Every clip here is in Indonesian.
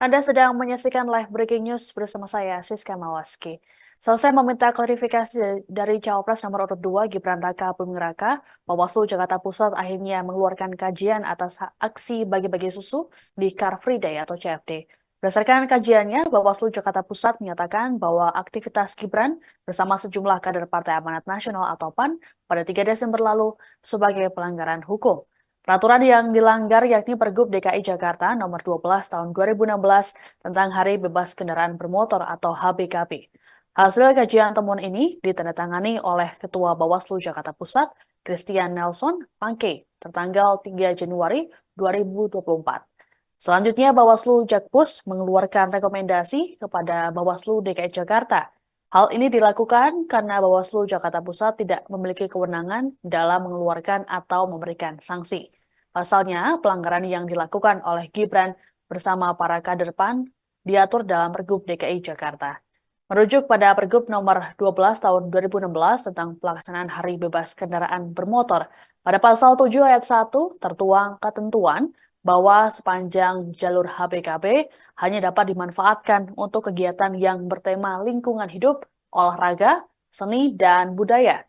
Anda sedang menyaksikan live breaking news bersama saya, Siska Mawaski. Selesai meminta klarifikasi dari Cawapres nomor urut 2 Gibran Raka Buming Raka, Bawaslu Jakarta Pusat akhirnya mengeluarkan kajian atas aksi bagi-bagi susu di Car Free Day atau CFD. Berdasarkan kajiannya, Bawaslu Jakarta Pusat menyatakan bahwa aktivitas Gibran bersama sejumlah kader Partai Amanat Nasional atau PAN pada 3 Desember lalu sebagai pelanggaran hukum. Peraturan yang dilanggar yakni Pergub DKI Jakarta nomor 12 tahun 2016 tentang Hari Bebas Kendaraan Bermotor atau HBKB. Hasil kajian temuan ini ditandatangani oleh Ketua Bawaslu Jakarta Pusat, Christian Nelson Pangke, tertanggal 3 Januari 2024. Selanjutnya, Bawaslu Jakpus mengeluarkan rekomendasi kepada Bawaslu DKI Jakarta. Hal ini dilakukan karena Bawaslu Jakarta Pusat tidak memiliki kewenangan dalam mengeluarkan atau memberikan sanksi. Pasalnya, pelanggaran yang dilakukan oleh Gibran bersama para kader PAN diatur dalam Pergub DKI Jakarta. Merujuk pada Pergub nomor 12 tahun 2016 tentang pelaksanaan Hari Bebas Kendaraan Bermotor, pada pasal 7 ayat 1 tertuang ketentuan bahwa sepanjang jalur HBKB hanya dapat dimanfaatkan untuk kegiatan yang bertema lingkungan hidup, olahraga, seni, dan budaya.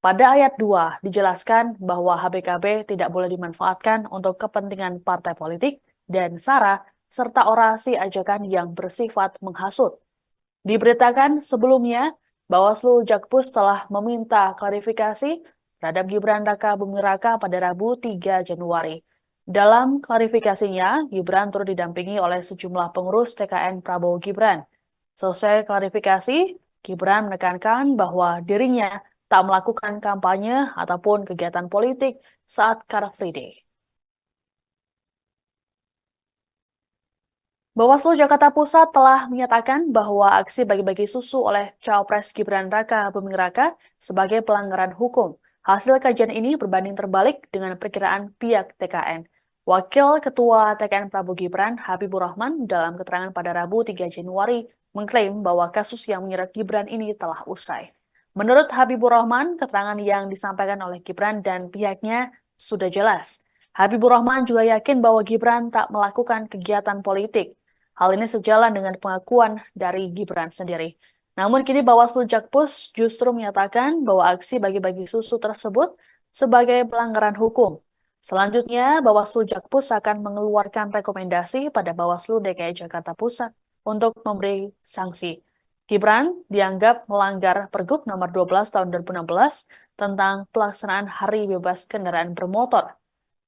Pada ayat 2 dijelaskan bahwa HBKB tidak boleh dimanfaatkan untuk kepentingan partai politik dan SARA serta orasi ajakan yang bersifat menghasut. Diberitakan sebelumnya, Bawaslu Jakpus telah meminta klarifikasi terhadap Gibran Raka Buming Raka pada Rabu 3 Januari. Dalam klarifikasinya, Gibran turut didampingi oleh sejumlah pengurus TKN Prabowo Gibran. Selesai klarifikasi, Gibran menekankan bahwa dirinya tak melakukan kampanye ataupun kegiatan politik saat Car Free Day. Bawaslu Jakarta Pusat telah menyatakan bahwa aksi bagi-bagi susu oleh Cawapres Gibran Raka Buming Raka sebagai pelanggaran hukum. Hasil kajian ini berbanding terbalik dengan perkiraan pihak TKN. Wakil Ketua TKN Prabowo Gibran, Habibur Rahman, dalam keterangan pada Rabu 3 Januari, mengklaim bahwa kasus yang menyeret Gibran ini telah usai. Menurut Habibur Rahman, keterangan yang disampaikan oleh Gibran dan pihaknya sudah jelas. Habibur Rahman juga yakin bahwa Gibran tak melakukan kegiatan politik. Hal ini sejalan dengan pengakuan dari Gibran sendiri. Namun kini Bawaslu Jakpus justru menyatakan bahwa aksi bagi-bagi susu tersebut sebagai pelanggaran hukum. Selanjutnya, Bawaslu Jakpus akan mengeluarkan rekomendasi pada Bawaslu DKI Jakarta Pusat untuk memberi sanksi. Gibran dianggap melanggar Pergub nomor 12 tahun 2016 tentang pelaksanaan Hari Bebas Kendaraan Bermotor.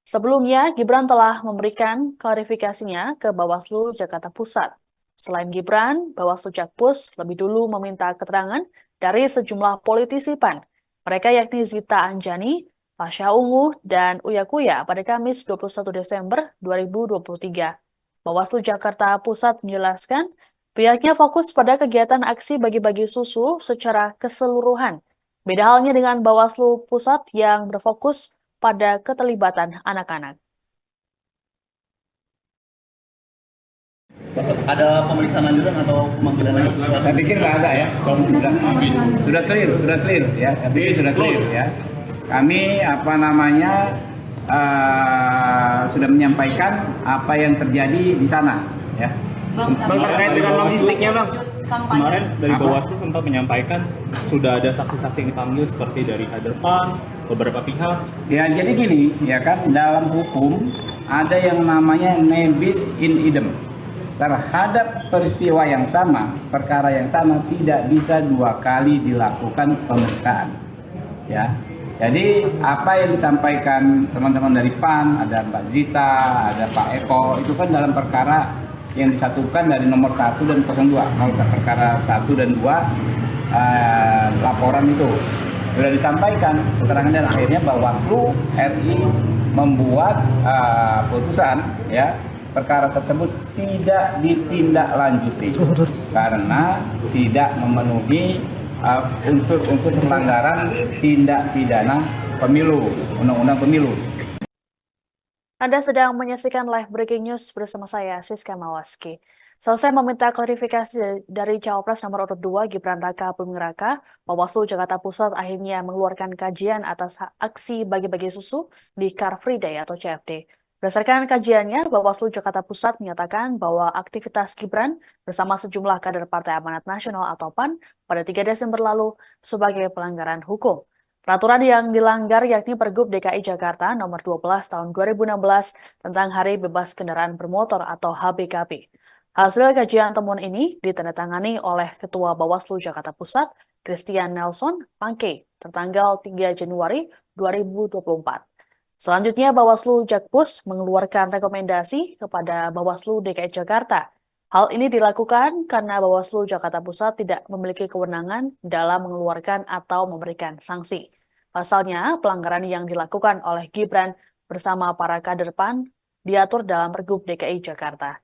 Sebelumnya, Gibran telah memberikan klarifikasinya ke Bawaslu Jakarta Pusat. Selain Gibran, Bawaslu Jakpus lebih dulu meminta keterangan dari sejumlah politisi PAN. Mereka yakni Zita Anjani, Pasha Ungu, dan Uya Kuya pada Kamis 21 Desember 2023. Bawaslu Jakarta Pusat menjelaskan, pihaknya fokus pada kegiatan aksi bagi-bagi susu secara keseluruhan. Beda halnya dengan Bawaslu Pusat yang berfokus pada keterlibatan anak-anak. Ada pemeriksaan lanjutan atau pemanggilan lagi? Saya pikir nggak ada ya. Sudah clear ya. Saya pikir sudah clear ya. Kami sudah menyampaikan apa yang terjadi di sana ya. Bang, terkait dengan logistiknya bang, kemarin dari Bawaslu sempat menyampaikan sudah ada saksi-saksi yang dipanggil seperti dari kader PAN, beberapa pihak. Ya jadi gini ya kan, dalam hukum ada yang namanya ne bis in idem. Terhadap peristiwa yang sama, perkara yang sama tidak bisa dua kali dilakukan pemeriksaan. Ya, jadi apa yang disampaikan teman-teman dari PAN, ada Mbak Zita, ada Pak Eko, itu kan dalam perkara yang disatukan dari nomor 1 dan 02. Kalau perkara 1 dan 2 laporan itu sudah disampaikan keterangan, dan akhirnya Bawaslu RI membuat putusan ya, perkara tersebut tidak ditindaklanjuti karena tidak memenuhi unsur-unsur pelanggaran tindak pidana pemilu, undang-undang pemilu. Anda sedang menyaksikan live breaking news bersama saya, Siska Mawaski. Selesai meminta klarifikasi dari Cawapres nomor urut 2 Gibran Raka Buming Raka, Bawaslu Jakarta Pusat akhirnya mengeluarkan kajian atas aksi bagi-bagi susu di Car Free Day atau CFD. Berdasarkan kajiannya, Bawaslu Jakarta Pusat menyatakan bahwa aktivitas Gibran bersama sejumlah kader Partai Amanat Nasional atau PAN pada 3 Desember lalu sebagai pelanggaran hukum. Peraturan yang dilanggar yakni Pergub DKI Jakarta nomor 12 tahun 2016 tentang Hari Bebas Kendaraan Bermotor atau HBKB. Hasil kajian temuan ini ditandatangani oleh Ketua Bawaslu Jakarta Pusat, Christian Nelson Pangke, tertanggal 3 Januari 2024. Selanjutnya, Bawaslu Jakpus mengeluarkan rekomendasi kepada Bawaslu DKI Jakarta. Hal ini dilakukan karena Bawaslu Jakarta Pusat tidak memiliki kewenangan dalam mengeluarkan atau memberikan sanksi. Pasalnya, pelanggaran yang dilakukan oleh Gibran bersama para kader PAN diatur dalam Pergub DKI Jakarta.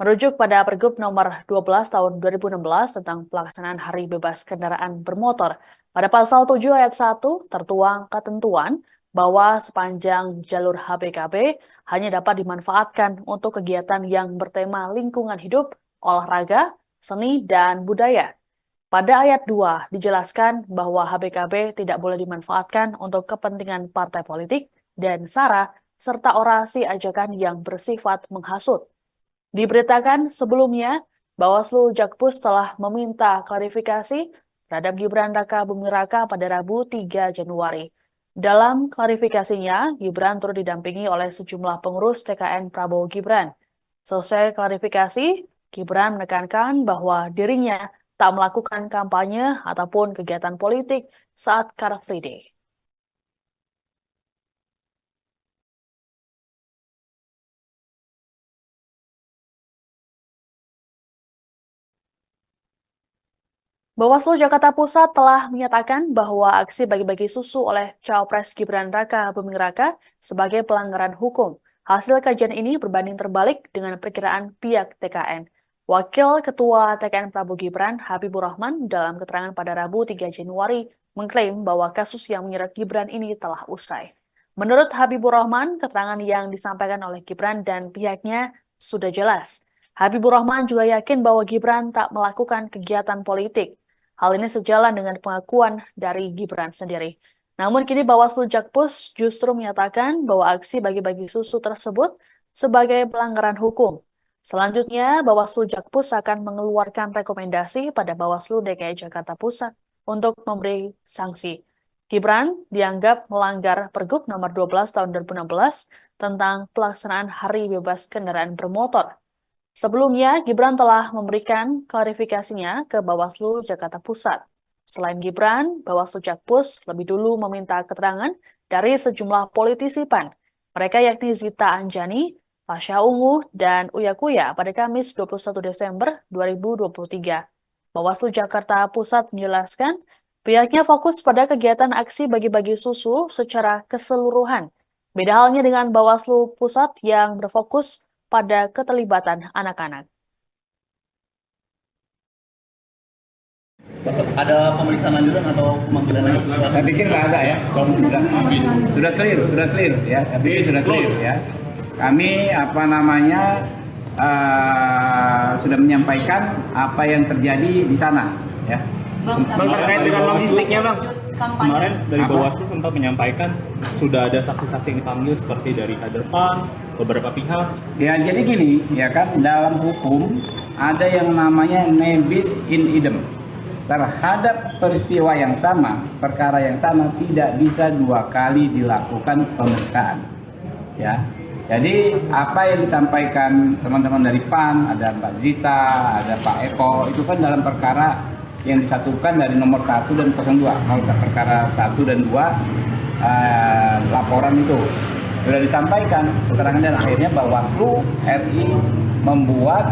Merujuk pada Pergub nomor 12 tahun 2016 tentang pelaksanaan Hari Bebas Kendaraan Bermotor, pada pasal 7 ayat 1 tertuang ketentuan bahwa sepanjang jalur HBKB hanya dapat dimanfaatkan untuk kegiatan yang bertema lingkungan hidup, olahraga, seni, dan budaya. Pada ayat 2 dijelaskan bahwa HBKB tidak boleh dimanfaatkan untuk kepentingan partai politik dan SARA, serta orasi ajakan yang bersifat menghasut. Diberitakan sebelumnya, Bawaslu Jakpus telah meminta klarifikasi terhadap Gibran Raka Buming Raka pada Rabu 3 Januari. Dalam klarifikasinya, Gibran turut didampingi oleh sejumlah pengurus TKN Prabowo Gibran. Selesai klarifikasi, Gibran menekankan bahwa dirinya tak melakukan kampanye ataupun kegiatan politik saat Car Free Day. Bawaslu Jakarta Pusat telah menyatakan bahwa aksi bagi-bagi susu oleh Cawapres Gibran Raka Buming Raka sebagai pelanggaran hukum. Hasil kajian ini berbanding terbalik dengan perkiraan pihak TKN. Wakil Ketua TKN Prabowo Gibran, Habibur Rahman, dalam keterangan pada Rabu 3 Januari, mengklaim bahwa kasus yang menyeret Gibran ini telah usai. Menurut Habibur Rahman, keterangan yang disampaikan oleh Gibran dan pihaknya sudah jelas. Habibur Rahman juga yakin bahwa Gibran tak melakukan kegiatan politik. Hal ini sejalan dengan pengakuan dari Gibran sendiri. Namun kini Bawaslu Jakpus justru menyatakan bahwa aksi bagi-bagi susu tersebut sebagai pelanggaran hukum. Selanjutnya, Bawaslu Jakpus akan mengeluarkan rekomendasi pada Bawaslu DKI Jakarta Pusat untuk memberi sanksi. Gibran dianggap melanggar Pergub nomor 12 tahun 2016 tentang pelaksanaan Hari Bebas Kendaraan Bermotor. Sebelumnya, Gibran telah memberikan klarifikasinya ke Bawaslu Jakarta Pusat. Selain Gibran, Bawaslu Jakpus lebih dulu meminta keterangan dari sejumlah politisi PAN. Mereka yakni Zita Anjani, Pasha Ungu, dan Uya Kuya pada Kamis 21 Desember 2023. Bawaslu Jakarta Pusat menjelaskan, pihaknya fokus pada kegiatan aksi bagi-bagi susu secara keseluruhan. Beda halnya dengan Bawaslu Pusat yang berfokus pada keterlibatan anak-anak. Ada pemeriksaan lanjutan atau pemanggilan lagi? Saya pikir nggak ada ya. Sudah clear ya. Saya pikir sudah clear ya. Kami sudah menyampaikan apa yang terjadi di sana ya. Bang, terkait dengan logistiknya Bang, kemarin dari Bawaslu sempat menyampaikan sudah ada saksi-saksi yang dipanggil seperti dari kader PAN, beberapa pihak. Ya jadi gini ya kan, dalam hukum ada yang namanya nebis in idem. Terhadap peristiwa yang sama, perkara yang sama tidak bisa dua kali dilakukan pemeriksaan. Ya. Jadi apa yang disampaikan teman-teman dari PAN, ada Mbak Zita, ada Pak Eko, itu kan dalam perkara yang disatukan dari nomor 1 dan 02. Kalau perkara 1 dan 2 laporan itu sudah disampaikan keterangan, dan akhirnya Bawaslu RI membuat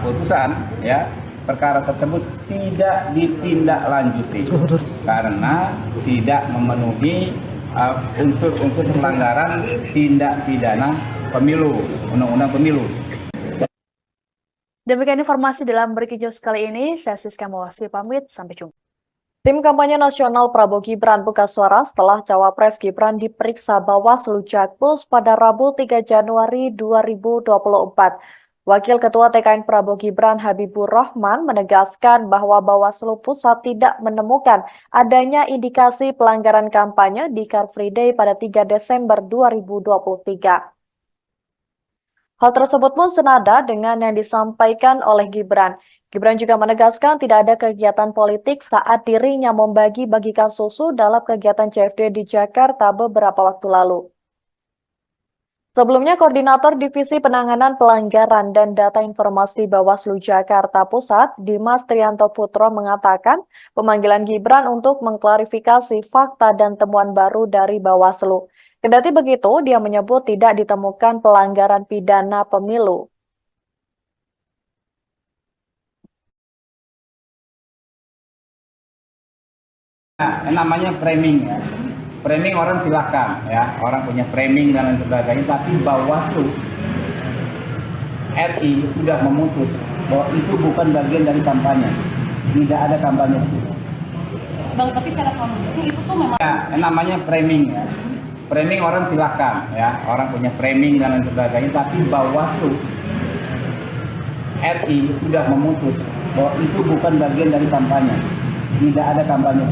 putusan ya, perkara tersebut tidak ditindaklanjuti karena tidak memenuhi unsur-unsur pelanggaran tindak pidana pemilu, undang-undang pemilu. Demikian informasi dalam Breaking News kali ini. Saya Siska Mawaski pamit, sampai jumpa. Tim kampanye nasional Prabowo Gibran buka suara setelah Cawapres Gibran diperiksa Bawaslu Jakpus pada Rabu 3 Januari 2024. Wakil Ketua TKN Prabowo Gibran Habibur Rahman menegaskan bahwa Bawaslu Pusat tidak menemukan adanya indikasi pelanggaran kampanye di Car Free Day pada 3 Desember 2023. Hal tersebut pun senada dengan yang disampaikan oleh Gibran. Gibran juga menegaskan tidak ada kegiatan politik saat dirinya membagi-bagikan susu dalam kegiatan CFD di Jakarta beberapa waktu lalu. Sebelumnya, Koordinator Divisi Penanganan Pelanggaran dan Data Informasi Bawaslu Jakarta Pusat, Dimas Trianto Putro mengatakan pemanggilan Gibran untuk mengklarifikasi fakta dan temuan baru dari Bawaslu. Kendati begitu, dia menyebut tidak ditemukan pelanggaran pidana pemilu. Nah, namanya framing ya. Framing orang silakan ya, orang punya framing dan lain sebagainya, tapi Bawaslu RI sudah memutus bahwa itu bukan bagian dari kampanye. Tidak ada kampanye. Bang, tapi secara kronologisnya itu tuh memang Namanya framing ya. Framing orang silakan ya, orang punya framing dan lain sebagainya, tapi Bawaslu RI sudah memutus bahwa itu bukan bagian dari kampanye. Tidak ada kampanye.